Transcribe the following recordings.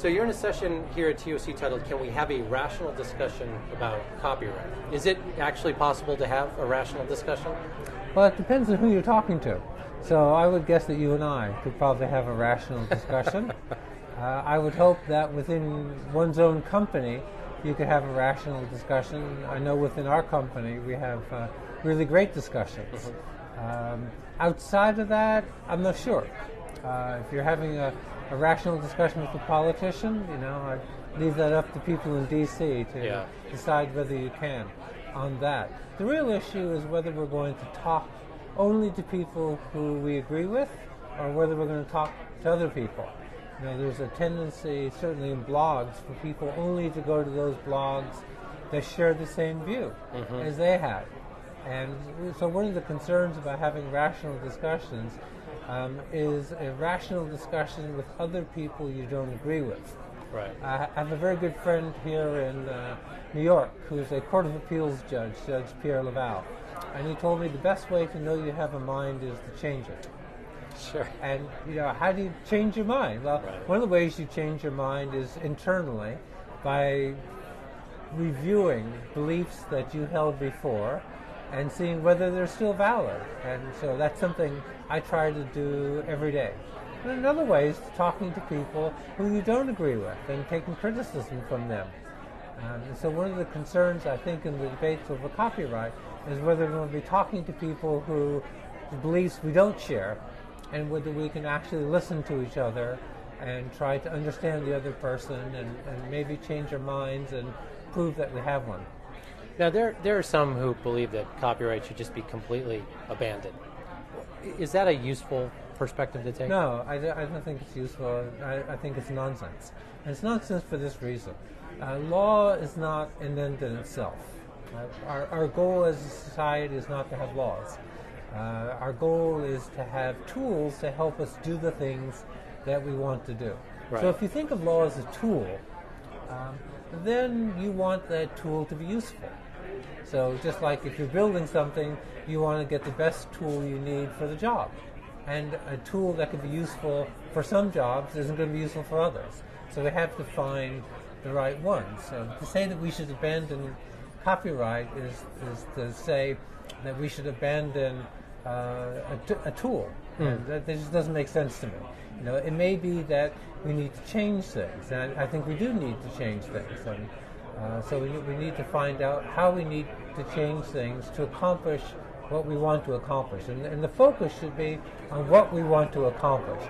So you're in a session here at TOC titled, Can We Have a Rational Discussion About Copyright? Is it actually possible to have a rational discussion? Well, it depends on who you're talking to. So I would guess that you and I could probably have a rational discussion. I would hope that within one's own company, you could have a rational discussion. I know within our company, we have really great discussions. Outside of that, I'm not sure. If you're having a rational discussion with a politician, I leave that up to people in D.C. to decide whether you can on that. The real issue is whether we're going to talk only to people who we agree with, or whether we're going to talk to other people. There's a tendency, certainly in blogs, for people only to go to those blogs that share the same view as they have. And so one of the concerns about having rational discussions is a rational discussion with other people you don't agree with. Right. I have a very good friend here in New York who's a Court of Appeals judge, Judge Pierre Laval. And he told me the best way to know you have a mind is to change it. Sure. And, how do you change your mind? Well, right. One of the ways you change your mind is internally by reviewing beliefs that you held before and seeing whether they're still valid. And so that's something I try to do every day. And another way is talking to people who you don't agree with and taking criticism from them. So one of the concerns, I think, in the debates over copyright is whether we're going to be talking to people who beliefs we don't share, and whether we can actually listen to each other and try to understand the other person and maybe change our minds and prove that we have one. Now, there are some who believe that copyright should just be completely abandoned. Is that a useful perspective to take? No, I don't think it's useful. I think it's nonsense. And it's nonsense for this reason. Law is not an end in itself. Our goal as a society is not to have laws. Our goal is to have tools to help us do the things that we want to do. Right. So if you think of law as a tool, then you want that tool to be useful. So just like if you're building something, you want to get the best tool you need for the job. And a tool that can be useful for some jobs isn't going to be useful for others. So we have to find the right one. So to say that we should abandon copyright is to say that we should abandon a tool. And that just doesn't make sense to me. It may be that we need to change things, and I think we do need to change things. And so we need to find out how we need to change things to accomplish what we want to accomplish. And the focus should be on what we want to accomplish.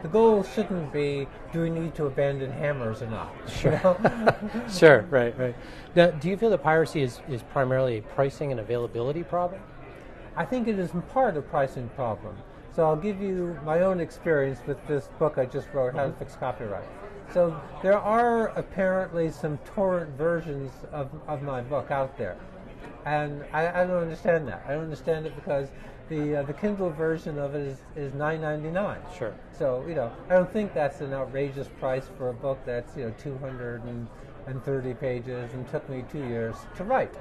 The goal shouldn't be, do we need to abandon hammers or not? Sure. Sure, right. Now, do you feel that piracy is primarily a pricing and availability problem? I think it is in part a pricing problem. So I'll give you my own experience with this book I just wrote, How to Fix Copyright. So there are apparently some torrent versions of my book out there. And I don't understand that. I don't understand it because the Kindle version of it is $9.99. Sure. So, I don't think that's an outrageous price for a book that's, 230 pages and took me 2 years to write.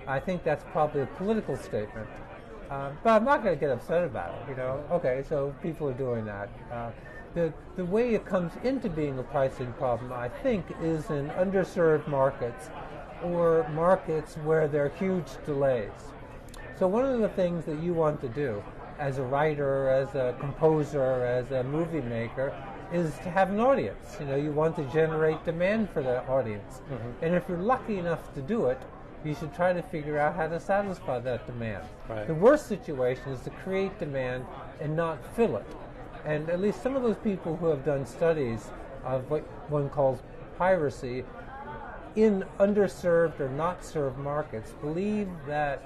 I think that's probably a political statement. But I'm not going to get upset about it, Okay, so people are doing that. The way it comes into being a pricing problem, I think, is in underserved markets or markets where there are huge delays. So one of the things that you want to do as a writer, as a composer, as a movie maker, is to have an audience. You want to generate demand for that audience. And if you're lucky enough to do it, you should try to figure out how to satisfy that demand. Right. The worst situation is to create demand and not fill it. And at least some of those people who have done studies of what one calls piracy in underserved or not served markets believe that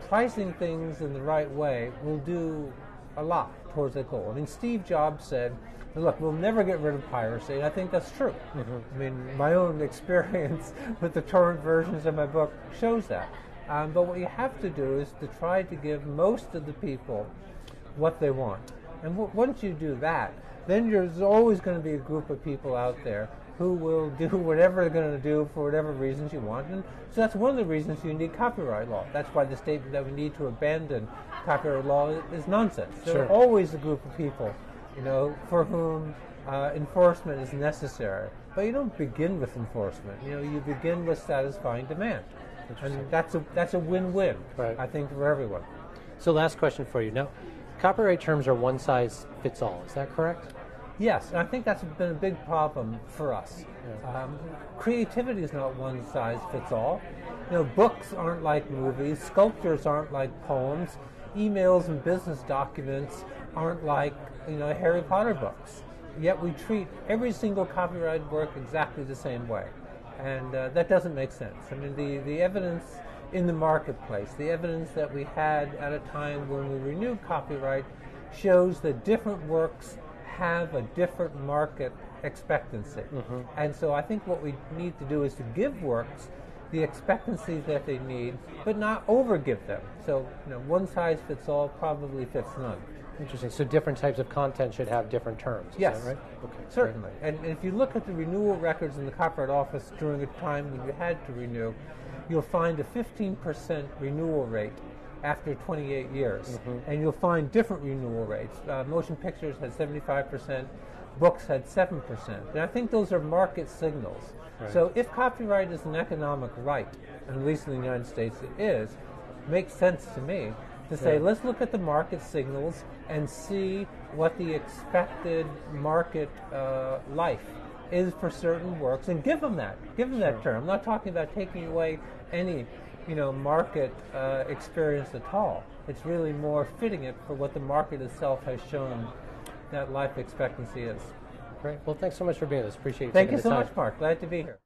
pricing things in the right way will do a lot towards that goal. I mean, Steve Jobs said, look, we'll never get rid of piracy, and I think that's true. I mean, my own experience with the torrent versions of my book shows that. But what you have to do is to try to give most of the people what they want. And once you do that, then there's always going to be a group of people out there who will do whatever they're going to do for whatever reasons you want. And so that's one of the reasons you need copyright law. That's why the statement that we need to abandon copyright law is nonsense. There are always a group of people, for whom enforcement is necessary. But you don't begin with enforcement. You begin with satisfying demand. And that's a win-win, right. I think, for everyone. So last question for you. Now, copyright terms are one size fits all. Is that correct? Yes, and I think that's been a big problem for us. Yeah. Creativity is not one size fits all. Books aren't like movies, sculptures aren't like poems, emails and business documents aren't like Harry Potter books. Yet we treat every single copyrighted work exactly the same way, and that doesn't make sense. I mean, the evidence in the marketplace, the evidence that we had at a time when we renewed copyright, shows that different works have a different market expectancy. Mm-hmm. And so I think what we need to do is to give works the expectancies that they need, but not overgive them. So, one size fits all probably fits none. Interesting. So different types of content should have different terms. Is yes, that right? Okay. Certainly. And if you look at the renewal records in the Copyright Office during a time when you had to renew, you'll find a 15% renewal rate after 28 years. Mm-hmm. And you'll find different renewal rates. Motion pictures had 75%, books had 7%. And I think those are market signals. Right. So if copyright is an economic right, and at least in the United States it is, it makes sense to me to say, let's look at the market signals and see what the expected market life is for certain works, and give them that term. I'm not talking about taking away any market experience at all. It's really more fitting it for what the market itself has shown that life expectancy is. Great. Well, thanks so much for being with us. Appreciate you. Thank you taking so the time. much, Mark. Glad to be here.